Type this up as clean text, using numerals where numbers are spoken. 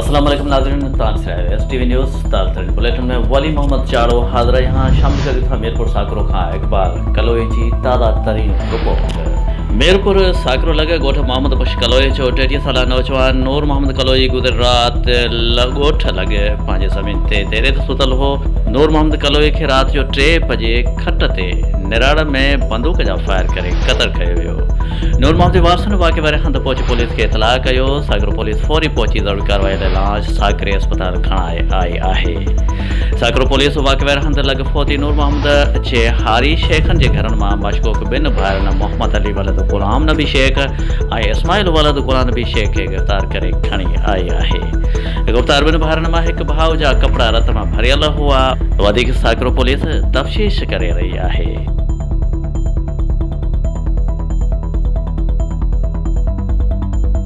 अस्सलाम वालेकुम नाज़रीन, एसटीवी न्यूज़ तालतरीन बुलेटिन में वली मोहम्मद चाड़ो हाज़िर यहाँ शामिल करी था मीरपुर साकरो खां इकबाल कलोई जी ताज़ा तरीन रिपोर्ट। मीरपुर साकरो लगे गोठ मोहम्मद बख्श कलोई जो 33 साल नौजवान नूर मोहम्मद कलोई गुज़र रात गोठ लगे पंहिंजे ज़मीन ते देरे ते सुतल हो। नूर मोहम्मद कलोई खे रात जो 3 बजे खट ते निराड़ में बंदूक जा फायर करे क़तल कयो वियो। नूर मोहम्मद वारसन वाक़े वारे हंधि पहुची पुलिस खे इतलाह कयो। साकरो पुलिस फौरी पहुची ज़रूरी कार्रवाई लाइ लाश साकरे अस्पताल खणाए आई आहे। साकरो पुलिस वाक़े वारे हंधि लॻ फौती नूर मोहम्मद जे हारी शेखन जे घरनि मां मशकूक 2 भाइरनि मोहम्मद अली वलद गुलाम नबी शेख ऐं इस्माइल वलद गुलाम नबी शेख खे गिरफ़्तार करे खणी आई आहे। गिरफ़्तार 2 भाइरनि मां हिकु भाउ जा कपिड़ा रत मां भरियल हुआ। वधीक साकरो पुलिस तफ़्तीश करे रही आहे।